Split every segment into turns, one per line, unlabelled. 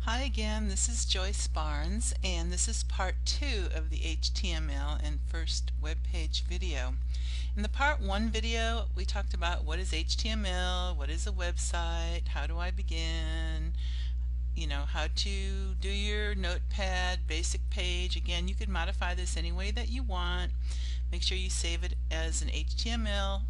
Hi again, this is Joyce Barnes, and this is part 2 of the HTML and first web page video. In the part 1 video, we talked about what is HTML, what is a website, how do I begin, how to do your notepad basic page. Again, you can modify this any way that you want. Make sure you save it as an HTML,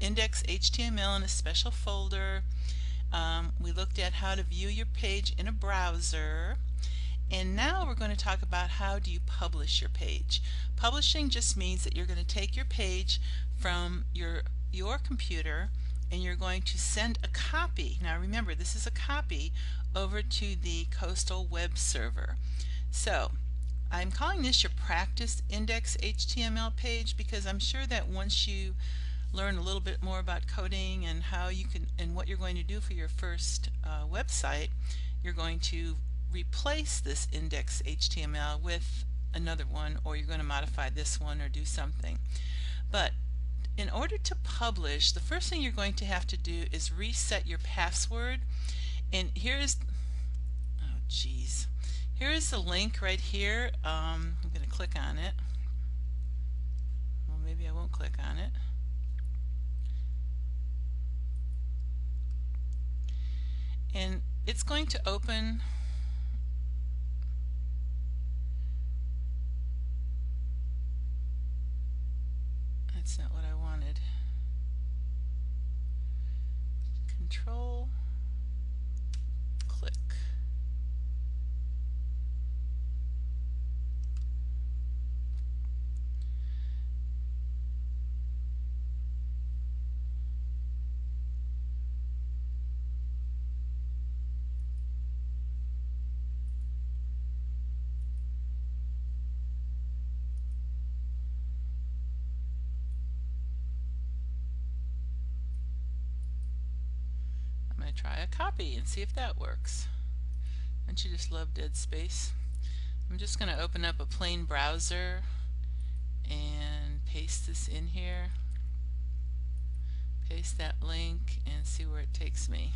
index HTML in a special folder. We looked at how to view your page in a browser, and now we're going to talk about how do you publish your page. Publishing just means that you're going to take your page from your computer and you're going to send a copy. Now remember, this is a copy over to the Coastal web server. So I'm calling this your practice index HTML page because I'm sure that once you learn a little bit more about coding and how you can and what you're going to do for your first website, you're going to replace this index HTML with another one, or you're going to modify this one or do something. But in order to publish, the first thing you're going to have to do is reset your password. And here's the link right here. I'm going to click on it. Well, maybe I won't click on it. And it's going to open that's not what I wanted. Control click. Try a copy and see if that works. Don't you just love dead space? I'm just going to open up a plain browser and paste this in here. Paste that link and see where it takes me.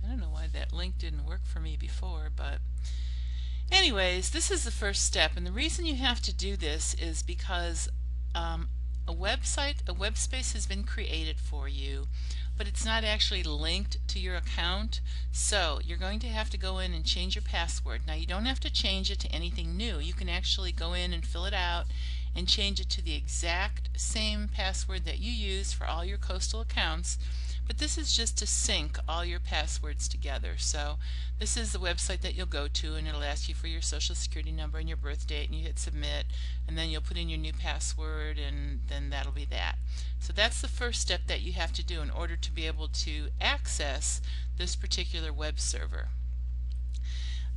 I don't know why that link didn't work for me before, but anyways, this is the first step, and the reason you have to do this is because a web space has been created for you, but it's not actually linked to your account, so you're going to have to go in and change your password. Now you don't have to change it to anything new. You can actually go in and fill it out and change it to the exact same password that you use for all your Coastal accounts. But this is just to sync all your passwords together. So this is the website that you'll go to, and it'll ask you for your social security number and your birth date, and you hit submit, and then you'll put in your new password, and then that'll be that. So that's the first step that you have to do in order to be able to access this particular web server.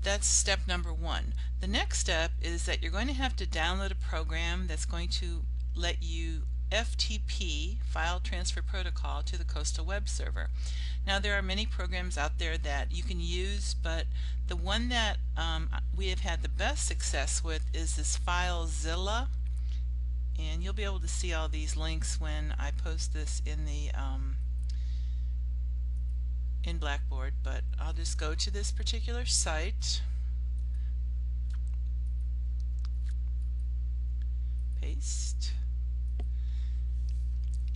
That's step number 1. The next step is that you're going to have to download a program that's going to let you FTP, File Transfer Protocol, to the Coastal web server. Now there are many programs out there that you can use, but the one that we have had the best success with is this FileZilla, and you'll be able to see all these links when I post this in the in Blackboard. But I'll just go to this particular site, paste.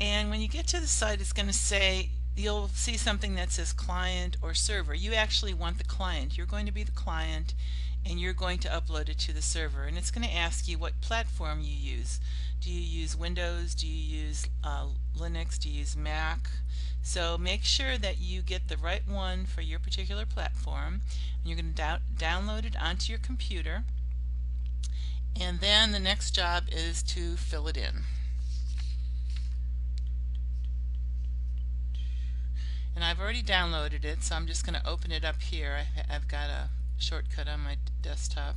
And when you get to the site, it's going to say, you'll see something that says client or server. You actually want the client. You're going to be the client, and you're going to upload it to the server. And it's going to ask you what platform you use. Do you use Windows? Do you use Linux? Do you use Mac? So make sure that you get the right one for your particular platform. And you're going to download it onto your computer. And then the next job is to fill it in. And I've already downloaded it, so I'm just going to open it up here. I've got a shortcut on my desktop.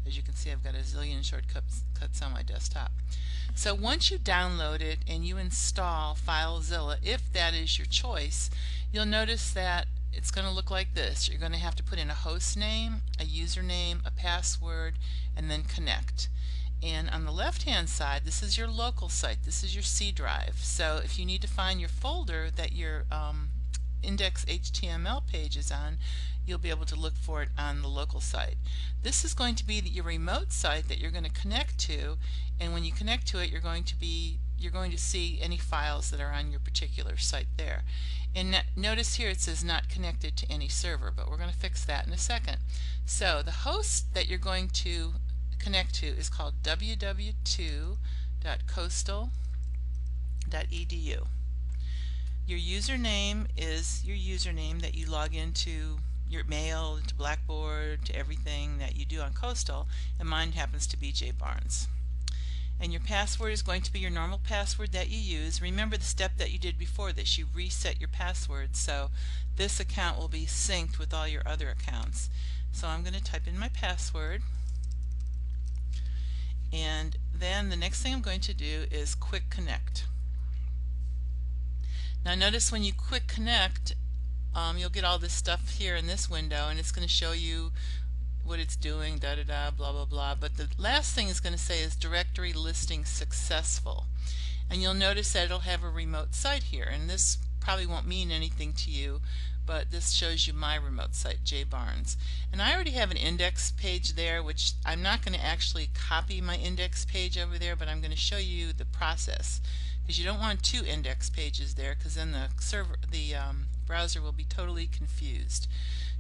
As you can see, I've got a zillion shortcuts on my desktop. So once you download it and you install FileZilla, if that is your choice, you'll notice that it's going to look like this. You're going to have to put in a host name, a username, a password, and then connect. And on the left hand side, this is your local site. This is your C drive. So if you need to find your folder that your index.html page is on, you'll be able to look for it on the local site. This is going to be your remote site that you're going to connect to, and when you connect to it, you're going to see any files that are on your particular site there. And notice here it says not connected to any server, but we're going to fix that in a second. So the host that you're going to connect to is called www.coastal.edu. Your username is your username that you log into your mail, to Blackboard, to everything that you do on Coastal, and mine happens to be J Barnes. And your password is going to be your normal password that you use. Remember the step that you did before this. You reset your password, so this account will be synced with all your other accounts. So I'm going to type in my password, and then the next thing I'm going to do is quick connect. Now notice when you quick connect, you'll get all this stuff here in this window, and it's going to show you what it's doing, blah blah blah, but the last thing it's going to say is directory listing successful, and you'll notice that it'll have a remote site here, and this probably won't mean anything to you, but this shows you my remote site, J Barnes. And I already have an index page there, which I'm not going to actually copy my index page over there, but I'm going to show you the process, because you don't want two index pages there, because then the browser will be totally confused.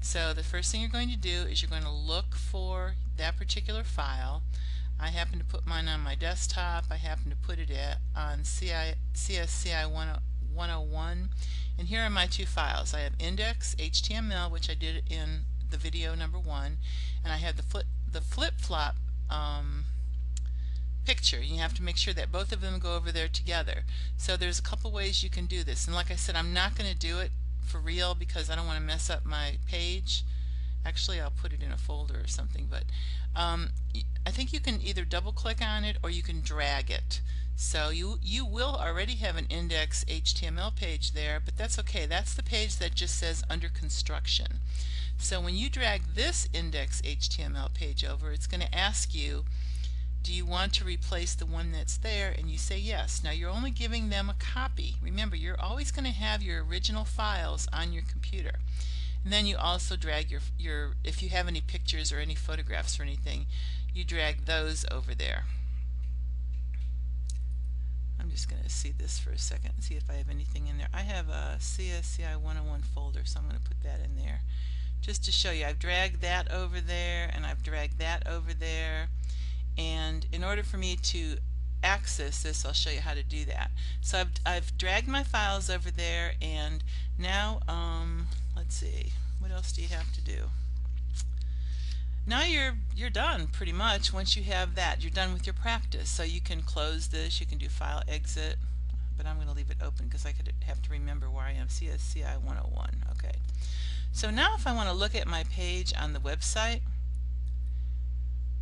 So the first thing you're going to do is you're going to look for that particular file. I happen to put mine on my desktop. I happen to put it on CSCI 101, and here are my two files. I have index.html, which I did in the video number 1, and I have the flip-flop picture. You have to make sure that both of them go over there together. So there's a couple ways you can do this, and like I said, I'm not going to do it for real because I don't want to mess up my page. Actually, I'll put it in a folder or something, but I think you can either double click on it or you can drag it. So you will already have an index.html page there, but that's okay. That's the page that just says under construction. So when you drag this index.html page over, it's going to ask you, do you want to replace the one that's there? And you say yes. Now you're only giving them a copy. Remember, you're always going to have your original files on your computer. And then you also drag your if you have any pictures or any photographs or anything, you drag those over there. I'm just going to see this for a second and see if I have anything in there. I have a CSCI 101 folder, so I'm going to put that in there just to show you. I've dragged that over there, and I've dragged that over there. And in order for me to access this, I'll show you how to do that. So I've dragged my files over there, and now let's see, what else do you have to do? Now you're done pretty much. Once you have that, you're done with your practice. So you can close this, you can do file exit, but I'm going to leave it open because I could have to remember where I am. CSCI 101. Okay. So now if I want to look at my page on the website,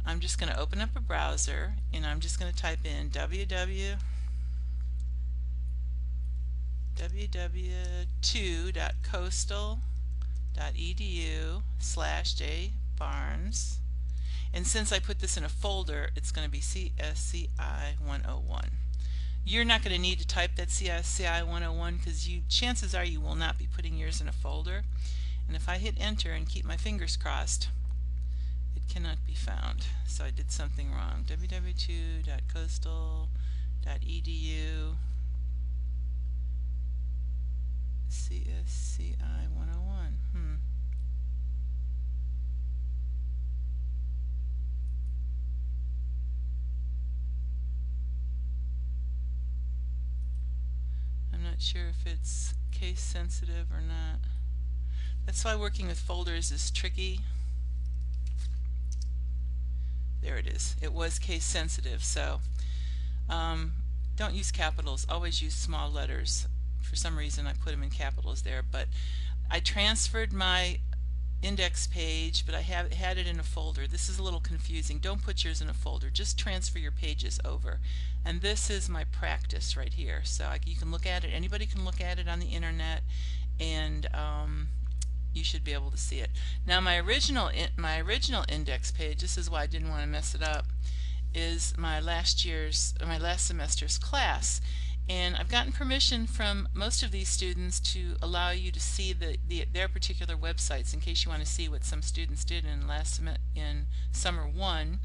I'm just going to open up a browser, and I'm just going to type in www.2.coastal.edu/jbarnes, and since I put this in a folder, it's going to be CSCI 101. You're not going to need to type that CSCI 101 because chances are you will not be putting yours in a folder, and if I hit enter and keep my fingers crossed, it cannot be found. So I did something wrong. www.coastal.edu CSCI 101. I'm not sure if it's case sensitive or not. That's why working with folders is tricky. There it is. It was case sensitive, so don't use capitals. Always use small letters. For some reason I put them in capitals there, but I transferred my index page, but I had it in a folder. This is a little confusing. Don't put yours in a folder. Just transfer your pages over. And this is my practice right here. So you can look at it. Anybody can look at it on the internet, and you should be able to see it. Now my original index page, this is why I didn't want to mess it up, is my last semester's class, and I've gotten permission from most of these students to allow you to see their particular websites in case you want to see what some students did in summer 1.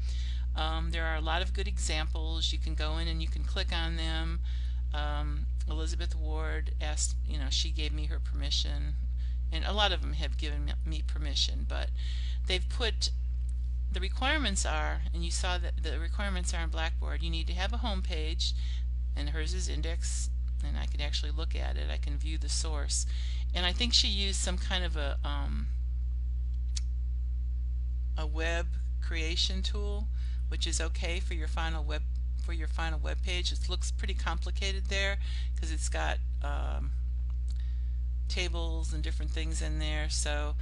There are a lot of good examples. You can go in and you can click on them. Elizabeth Ward asked, she gave me her permission, and a lot of them have given me permission, but they've put the requirements are, and you saw that the requirements are on Blackboard. You need to have a home page, and hers is index, and I can actually look at it. I can view the source, and I think she used some kind of a web creation tool, which is okay for your final web page. It looks pretty complicated there because it's got tables and different things in there. So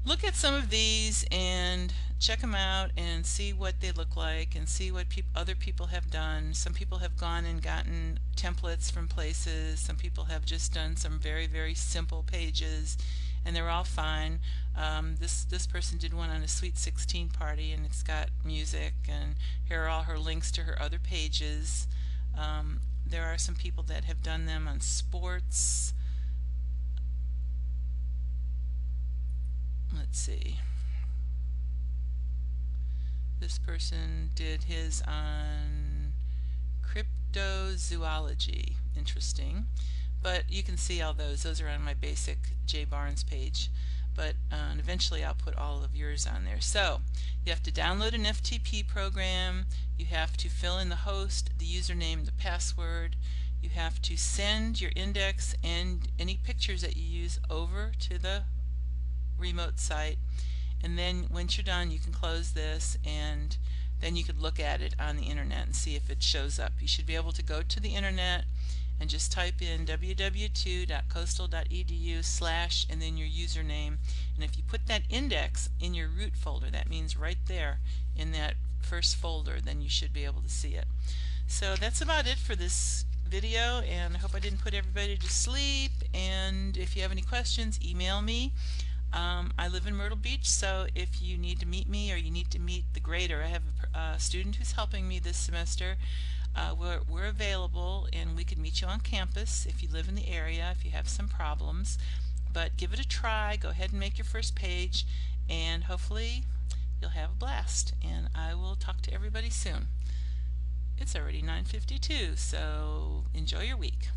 look at some of these and check them out and see what they look like and see what other people have done. Some people have gone and gotten templates from places. Some people have just done some very, very simple pages, and they're all fine. This person did one on a Sweet 16 party, and it's got music, and here are all her links to her other pages. There are some people that have done them on sports. Let's see. This person did his on cryptozoology. Interesting. But you can see all those. Those are on my basic J Barnes page. But eventually I'll put all of yours on there. So you have to download an FTP program. You have to fill in the host, the username, the password. You have to send your index and any pictures that you use over to the remote site, and then once you're done you can close this, and then you could look at it on the internet and see if it shows up. You should be able to go to the internet and just type in www.coastal.edu/ and then your username, and if you put that index in your root folder, that means right there in that first folder, then you should be able to see it. So that's about it for this video, and I hope I didn't put everybody to sleep, and if you have any questions, email me. I live in Myrtle Beach, so if you need to meet me or you need to meet the grader, I have a student who's helping me this semester. We're available, and we could meet you on campus if you live in the area, if you have some problems. But give it a try. Go ahead and make your first page, and hopefully you'll have a blast. And I will talk to everybody soon. It's already 9:52, so enjoy your week.